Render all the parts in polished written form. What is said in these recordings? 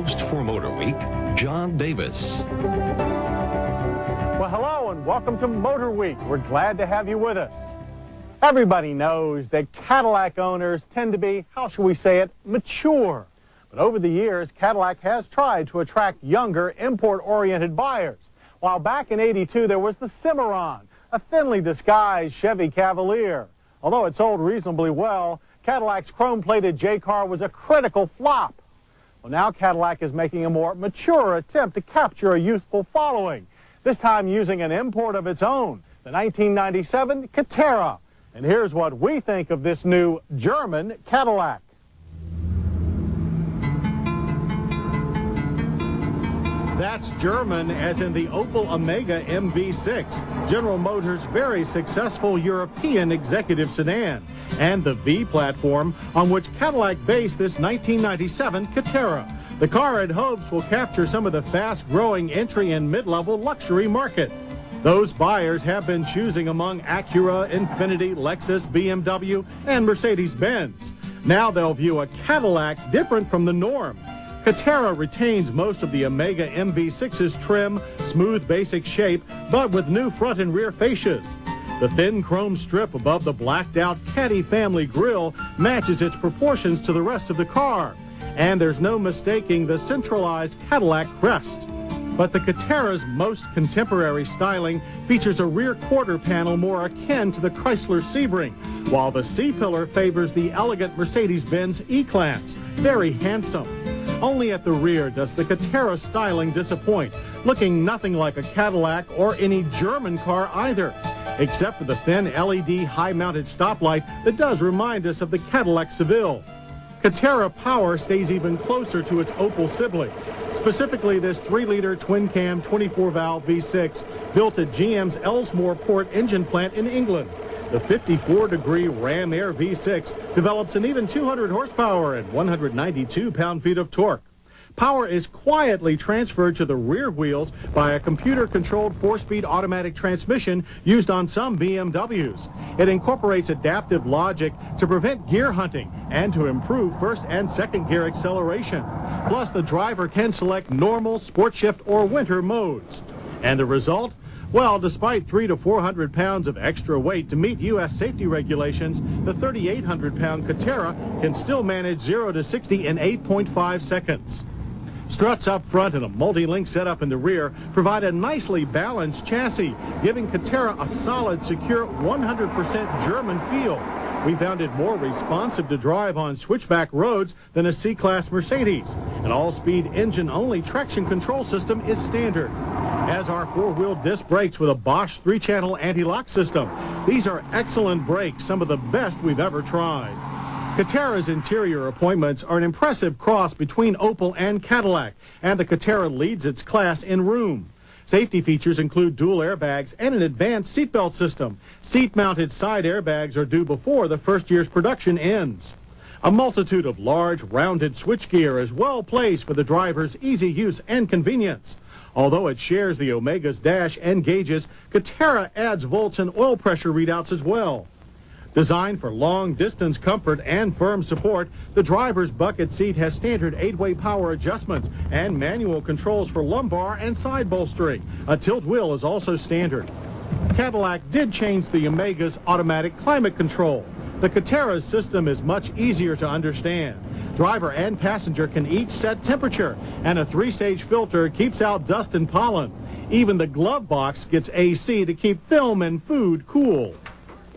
host for Motorweek, John Davis. Well, hello and welcome to Motorweek. We're glad to have you with us. Everybody knows that Cadillac owners tend to be, how shall we say it, mature. But over the years, Cadillac has tried to attract younger, import-oriented buyers. While back in '82, there was the Cimarron, a thinly disguised Chevy Cavalier. Although it sold reasonably well, Cadillac's chrome-plated J-Car was a critical flop. Well, now Cadillac is making a more mature attempt to capture a youthful following, this time using an import of its own, the 1997 Catera. And here's what we think of this new German Cadillac. That's German as in the Opel Omega MV6, General Motors' very successful European executive sedan, and the V platform on which Cadillac based this 1997 Catera. The car it hopes will capture some of the fast-growing entry and mid-level luxury market. Those buyers have been choosing among Acura, Infiniti, Lexus, BMW, and Mercedes-Benz. Now they'll view a Cadillac different from the norm. Catera retains most of the Omega MV6's trim, smooth basic shape, but with new front and rear fascias. The thin chrome strip above the blacked-out Caddy family grille matches its proportions to the rest of the car. And there's no mistaking the centralized Cadillac crest. But the Catera's most contemporary styling features a rear quarter panel more akin to the Chrysler Sebring, while the C-pillar favors the elegant Mercedes-Benz E-Class. Very handsome. Only at the rear does the Catera styling disappoint, looking nothing like a Cadillac or any German car either, except for the thin LED high-mounted stoplight that does remind us of the Cadillac Seville. Catera power stays even closer to its Opel sibling, specifically this 3-liter twin-cam 24-valve V6 built at GM's Ellesmere Port engine plant in England. The 54-degree Ram Air V6 develops an even 200 horsepower and 192 pound-feet of torque. Power is quietly transferred to the rear wheels by a computer-controlled 4-speed automatic transmission used on some BMWs. It incorporates adaptive logic to prevent gear hunting and to improve first and second gear acceleration. Plus, the driver can select normal, sport shift, or winter modes. And the result? Well, despite 300 to 400 pounds of extra weight to meet U.S. safety regulations, the 3,800-pound Catera can still manage 0 to 60 in 8.5 seconds. Struts up front and a multi-link setup in the rear provide a nicely balanced chassis, giving Catera a solid, secure 100% German feel. We found it more responsive to drive on switchback roads than a C-Class Mercedes. An all-speed engine-only traction control system is standard, as are 4-wheel disc brakes with a Bosch 3-channel anti-lock system. These are excellent brakes, some of the best we've ever tried. Catera's interior appointments are an impressive cross between Opel and Cadillac, and the Catera leads its class in room. Safety features include dual airbags and an advanced seatbelt system. Seat-mounted side airbags are due before the first year's production ends. A multitude of large, rounded switchgear is well placed for the driver's easy use and convenience. Although it shares the Omega's dash and gauges, Catera adds volts and oil pressure readouts as well. Designed for long-distance comfort and firm support, the driver's bucket seat has standard 8-way power adjustments and manual controls for lumbar and side bolstering. A tilt wheel is also standard. Cadillac did change the Omega's automatic climate control. The Catera's system is much easier to understand. Driver and passenger can each set temperature, and a 3-stage filter keeps out dust and pollen. Even the glove box gets AC to keep film and food cool.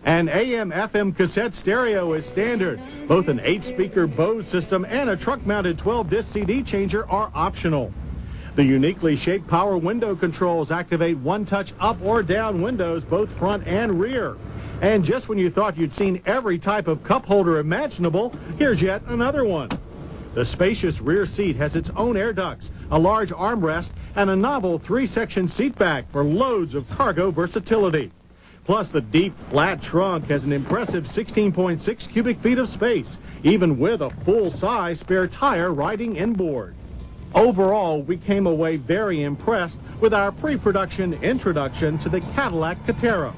An AM/FM cassette stereo is standard. Both an 8-speaker Bose system and a truck-mounted 12-disc CD changer are optional. The uniquely shaped power window controls activate one-touch up or down windows, both front and rear. And just when you thought you'd seen every type of cup holder imaginable, here's yet another one. The spacious rear seat has its own air ducts, a large armrest, and a novel 3-section seat back for loads of cargo versatility. Plus, the deep, flat trunk has an impressive 16.6 cubic feet of space, even with a full-size spare tire riding inboard. Overall, we came away very impressed with our pre-production introduction to the Cadillac Catera.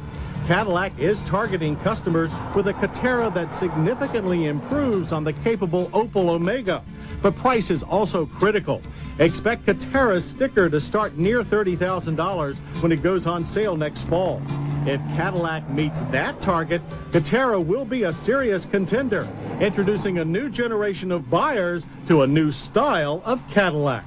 Cadillac is targeting customers with a Catera that significantly improves on the capable Opel Omega. But price is also critical, Expect Catera's sticker to start near $30,000 when it goes on sale next fall. If Cadillac meets that target, Catera will be a serious contender, introducing a new generation of buyers to a new style of Cadillac.